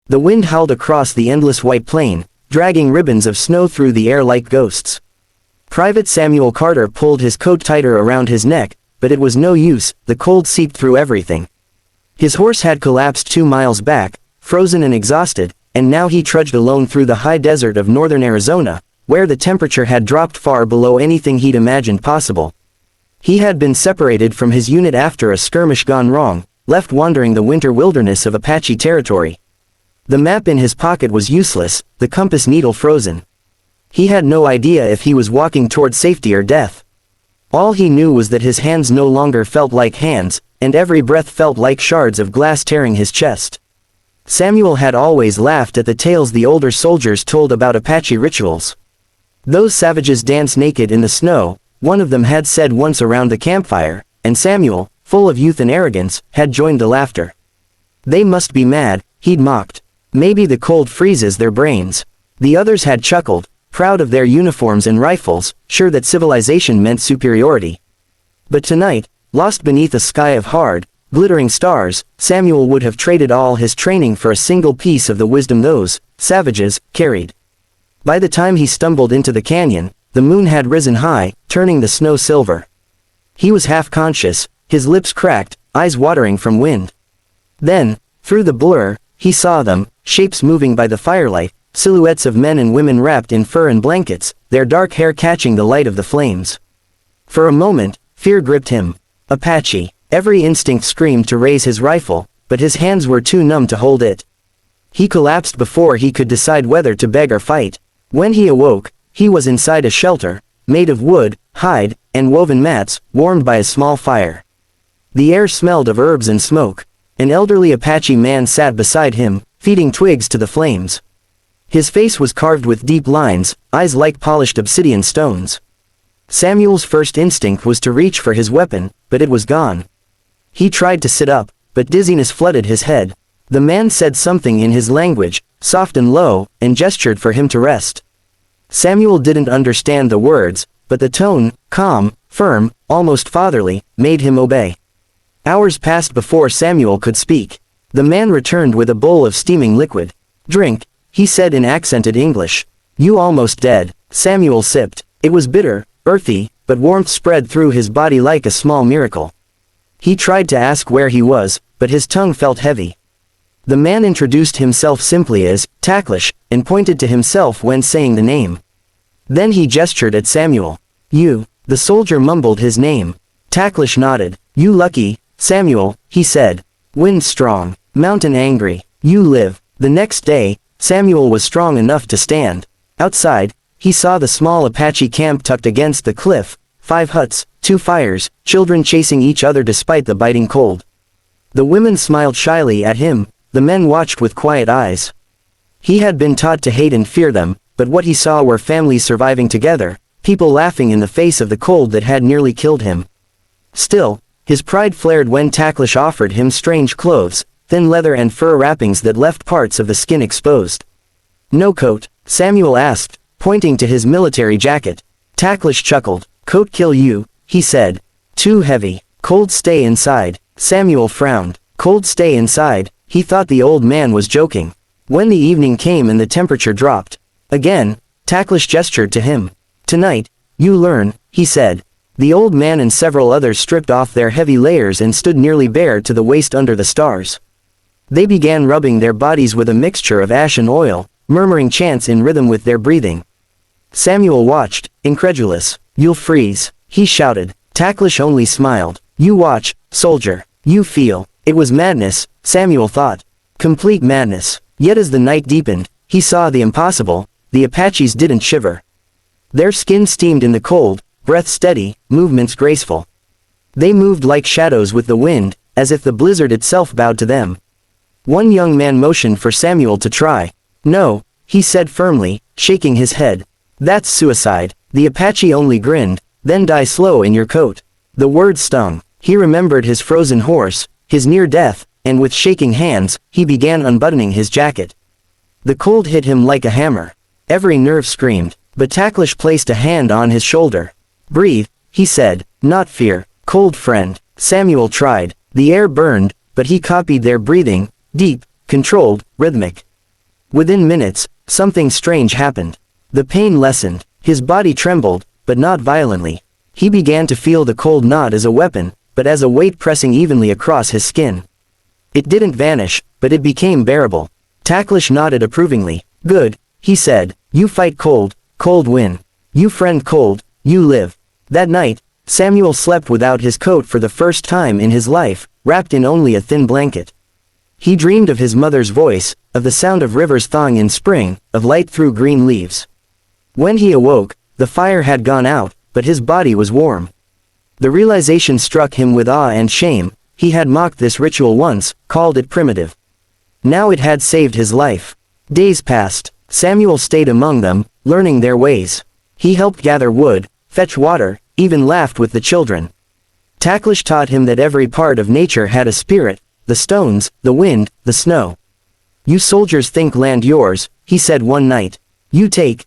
The wind howled across the endless white plain, dragging ribbons of snow through the air like ghosts. Private Samuel Carter pulled his coat tighter around his neck, but it was no use, the cold seeped through everything. His horse had collapsed 2 miles back, frozen and exhausted, and now he trudged alone through the high desert of northern Arizona, where the temperature had dropped far below anything he'd imagined possible. He had been separated from his unit after a skirmish gone wrong, left wandering the winter wilderness of Apache territory. The map in his pocket was useless, the compass needle frozen. He had no idea if he was walking toward safety or death. All he knew was that his hands no longer felt like hands, and every breath felt like shards of glass tearing his chest. Samuel had always laughed at the tales the older soldiers told about Apache rituals. Those savages dance naked in the snow, one of them had said once around the campfire, and Samuel, full of youth and arrogance, had joined the laughter. They must be mad, he'd mocked. Maybe the cold freezes their brains. The others had chuckled, proud of their uniforms and rifles, sure that civilization meant superiority. But tonight, lost beneath a sky of hard, glittering stars, Samuel would have traded all his training for a single piece of the wisdom those savages carried. By the time he stumbled into the canyon, the moon had risen high, turning the snow silver. He was half conscious, his lips cracked, eyes watering from wind. Then, through the blur, he saw them, shapes moving by the firelight, silhouettes of men and women wrapped in fur and blankets, their dark hair catching the light of the flames. For a moment, fear gripped him. Apache. Every instinct screamed to raise his rifle, but his hands were too numb to hold it. He collapsed before he could decide whether to beg or fight. When he awoke, he was inside a shelter, made of wood, hide, and woven mats, warmed by a small fire. The air smelled of herbs and smoke. An elderly Apache man sat beside him, feeding twigs to the flames. His face was carved with deep lines, eyes like polished obsidian stones. Samuel's first instinct was to reach for his weapon, but it was gone. He tried to sit up, but dizziness flooded his head. The man said something in his language, soft and low, and gestured for him to rest. Samuel didn't understand the words, but the tone, calm, firm, almost fatherly, made him obey. Hours passed before Samuel could speak. The man returned with a bowl of steaming liquid. "Drink," he said in accented English. "You almost dead." Samuel sipped. It was bitter, earthy, but warmth spread through his body like a small miracle. He tried to ask where he was, but his tongue felt heavy. The man introduced himself simply as Tacklish, and pointed to himself when saying the name. Then he gestured at Samuel. "You." The soldier mumbled his name. Tacklish nodded. "You lucky, Samuel," he said. "Wind strong, mountain angry, you live." The next day, Samuel was strong enough to stand. Outside, he saw the small Apache camp tucked against the cliff, 5 huts, 2 fires, children chasing each other despite the biting cold. The women smiled shyly at him, the men watched with quiet eyes. He had been taught to hate and fear them, but what he saw were families surviving together, people laughing in the face of the cold that had nearly killed him. Still, his pride flared when Tacklish offered him strange clothes, thin leather and fur wrappings that left parts of the skin exposed. "No coat?" Samuel asked, pointing to his military jacket. Tacklish chuckled. "Coat kill you," he said. "Too heavy. Cold stay inside." Samuel frowned. Cold stay inside. He thought the old man was joking. When the evening came and the temperature dropped, again, Tacklish gestured to him. "Tonight, you learn," he said. The old man and several others stripped off their heavy layers and stood nearly bare to the waist under the stars. They began rubbing their bodies with a mixture of ash and oil, murmuring chants in rhythm with their breathing. Samuel watched, incredulous. "You'll freeze," he shouted. Tacklish only smiled. "You watch, soldier. You feel." It was madness, Samuel thought. Complete madness. Yet as the night deepened, he saw the impossible. The Apaches didn't shiver. Their skin steamed in the cold, breath steady, movements graceful. They moved like shadows with the wind, as if the blizzard itself bowed to them. One young man motioned for Samuel to try. "No," he said firmly, shaking his head. "That's suicide." The Apache only grinned. "Then die slow in your coat." The word stung. He remembered his frozen horse, his near death, and with shaking hands, he began unbuttoning his jacket. The cold hit him like a hammer. Every nerve screamed, but Tacklish placed a hand on his shoulder. "Breathe," he said, "not fear, cold friend." Samuel tried. The air burned, but he copied their breathing, deep, controlled, rhythmic. Within minutes, something strange happened. The pain lessened. His body trembled, but not violently. He began to feel the cold not as a weapon, but as a weight pressing evenly across his skin. It didn't vanish, but it became bearable. Tacklish nodded approvingly. Good, he said. You fight cold, cold win. You friend cold, you live. That night, Samuel slept without his coat for the first time in his life, wrapped in only a thin blanket. He dreamed of his mother's voice, of the sound of rivers thawing in spring, of light through green leaves. When he awoke, the fire had gone out, but his body was warm. The realization struck him with awe and shame. He had mocked this ritual once, called it primitive. Now it had saved his life. Days passed. Samuel stayed among them, learning their ways. He helped gather wood, fetch water, even laughed with the children. Tacklish taught him that every part of nature had a spirit, the stones, the wind, the snow. You soldiers think land yours, he said one night. You take.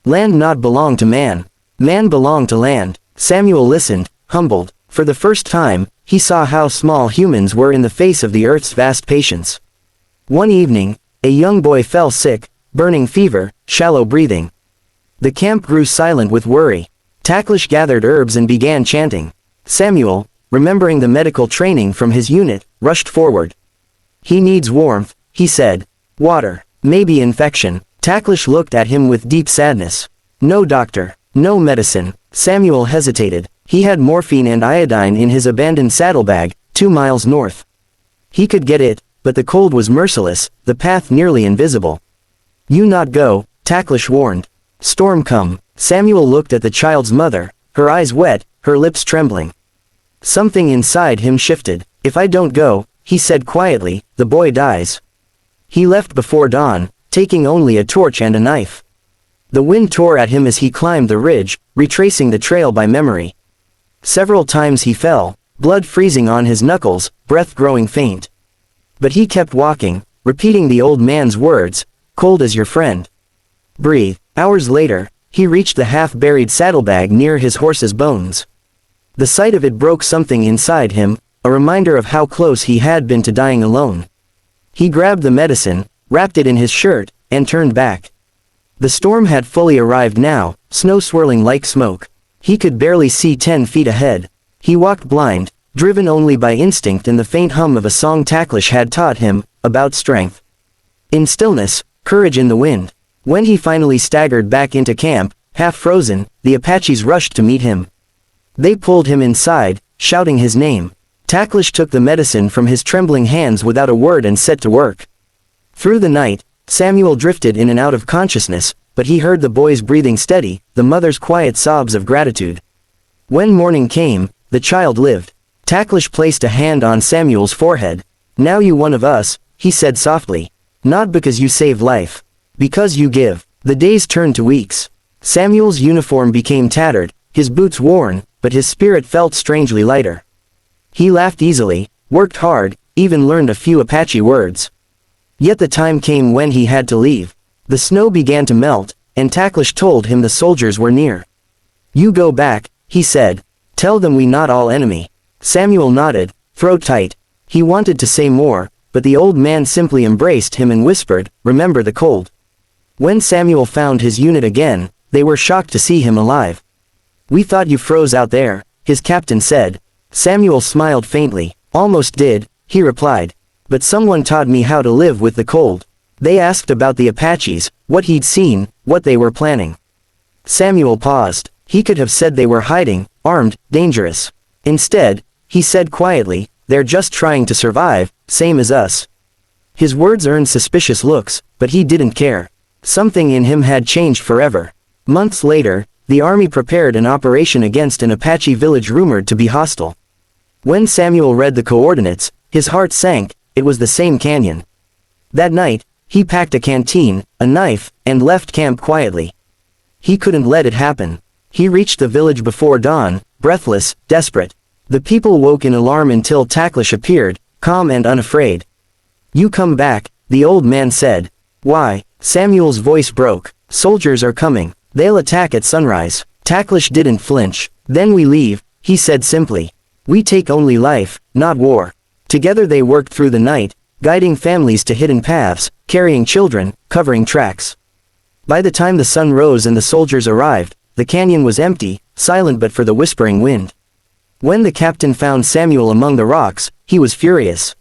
Land not belong to man. Man belong to land. Samuel listened, humbled. For the first time, he saw how small humans were in the face of the earth's vast patience. One evening, a young boy fell sick, burning fever, shallow breathing. The camp grew silent with worry. Tacklish gathered herbs and began chanting. Samuel, remembering the medical training from his unit, rushed forward. He needs warmth, he said. Water, maybe infection. Tacklish looked at him with deep sadness. No doctor, no medicine. Samuel hesitated. He had morphine and iodine in his abandoned saddlebag, 2 miles north. He could get it, but the cold was merciless, the path nearly invisible. You not go, Tacklish warned. Storm come. Samuel looked at the child's mother, her eyes wet, her lips trembling. Something inside him shifted. If I don't go, he said quietly, the boy dies. He left before dawn, taking only a torch and a knife. The wind tore at him as he climbed the ridge, retracing the trail by memory. Several times he fell, blood freezing on his knuckles, breath growing faint. But he kept walking, repeating the old man's words, cold as your friend. Breathe. Hours later, he reached the half-buried saddlebag near his horse's bones. The sight of it broke something inside him, a reminder of how close he had been to dying alone. He grabbed the medicine, wrapped it in his shirt, and turned back. The storm had fully arrived now, snow swirling like smoke. He could barely see 10 feet ahead. He walked blind, driven only by instinct and the faint hum of a song Tacklish had taught him, about strength. In stillness, courage in the wind. When he finally staggered back into camp, half frozen, the Apaches rushed to meet him. They pulled him inside, shouting his name. Tacklish took the medicine from his trembling hands without a word and set to work. Through the night, Samuel drifted in and out of consciousness, but he heard the boy's breathing steady, the mother's quiet sobs of gratitude. When morning came, the child lived. Tacklish placed a hand on Samuel's forehead. Now you one of us, he said softly. Not because you save life. Because you give. The days turned to weeks. Samuel's uniform became tattered, his boots worn, but his spirit felt strangely lighter. He laughed easily, worked hard, even learned a few Apache words. Yet the time came when he had to leave. The snow began to melt, and Tacklish told him the soldiers were near. You go back, he said. Tell them we not all enemy. Samuel nodded, throat tight. He wanted to say more, but the old man simply embraced him and whispered, remember the cold. When Samuel found his unit again, they were shocked to see him alive. We thought you froze out there, his captain said. Samuel smiled faintly. Almost did, he replied. But someone taught me how to live with the cold. They asked about the Apaches, what he'd seen, what they were planning. Samuel paused. He could have said they were hiding, armed, dangerous. Instead, he said quietly, they're just trying to survive, same as us. His words earned suspicious looks, but he didn't care. Something in him had changed forever. Months later, the army prepared an operation against an Apache village rumored to be hostile. When Samuel read the coordinates, his heart sank. It was the same canyon. That night, he packed a canteen, a knife, and left camp quietly. He couldn't let it happen. He reached the village before dawn, breathless, desperate. The people woke in alarm until Tacklish appeared, calm and unafraid. You come back, the old man said. Why? Samuel's voice broke. Soldiers are coming. They'll attack at sunrise. Tacklish didn't flinch. Then we leave, he said simply. We take only life, not war. Together they worked through the night, guiding families to hidden paths, carrying children, covering tracks. By the time the sun rose and the soldiers arrived, the canyon was empty, silent but for the whispering wind. When the captain found Samuel among the rocks, he was furious.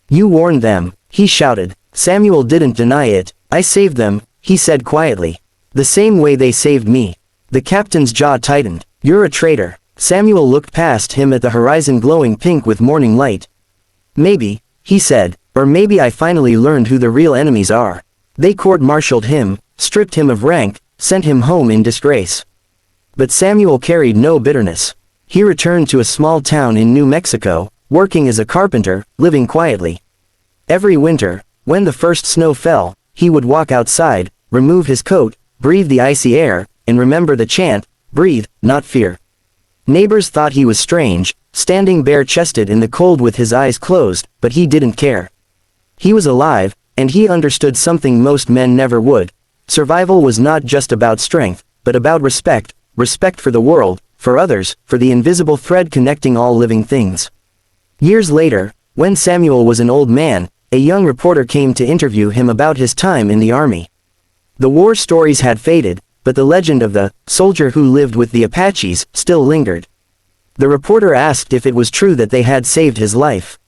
"You warned them," he shouted. Samuel didn't deny it. "I saved them," he said quietly. "The same way they saved me." The captain's jaw tightened. "You're a traitor." Samuel looked past him at the horizon glowing pink with morning light. "Maybe," he said, "or maybe I finally learned who the real enemies are." They court-martialed him, stripped him of rank, sent him home in disgrace. But Samuel carried no bitterness. He returned to a small town in New Mexico, working as a carpenter, living quietly. Every winter, when the first snow fell, he would walk outside, remove his coat, breathe the icy air, and remember the chant, "Breathe, not fear." Neighbors thought he was strange, standing bare-chested in the cold with his eyes closed, but he didn't care. He was alive, and he understood something most men never would. Survival was not just about strength, but about respect, respect for the world, for others, for the invisible thread connecting all living things. Years later, when Samuel was an old man, a young reporter came to interview him about his time in the army. The war stories had faded, but the legend of the soldier who lived with the Apaches still lingered. The reporter asked if it was true that they had saved his life.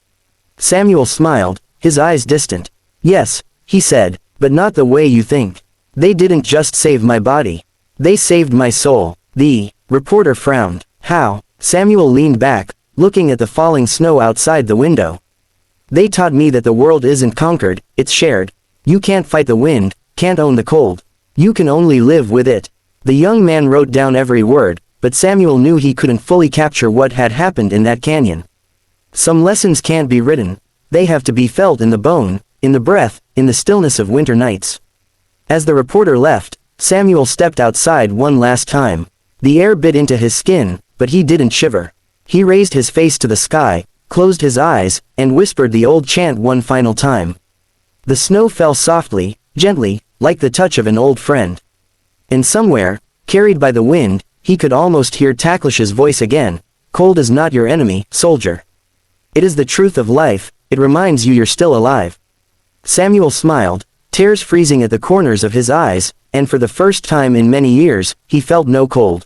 Samuel smiled, his eyes distant. "Yes," he said, "but not the way you think. They didn't just save my body. They saved my soul." The reporter frowned. "How?" Samuel leaned back, looking at the falling snow outside the window. "They taught me that the world isn't conquered, it's shared. You can't fight the wind, can't own the cold. You can only live with it." The young man wrote down every word, but Samuel knew he couldn't fully capture what had happened in that canyon. Some lessons can't be written. They have to be felt in the bone, in the breath, in the stillness of winter nights. As the reporter left, Samuel stepped outside one last time. The air bit into his skin, but he didn't shiver. He raised his face to the sky, closed his eyes, and whispered the old chant one final time. The snow fell softly, gently, like the touch of an old friend. And somewhere, carried by the wind, he could almost hear Taklish's voice again. "Cold is not your enemy, soldier. It is the truth of life, it reminds you you're still alive." Samuel smiled, tears freezing at the corners of his eyes, and for the first time in many years, he felt no cold.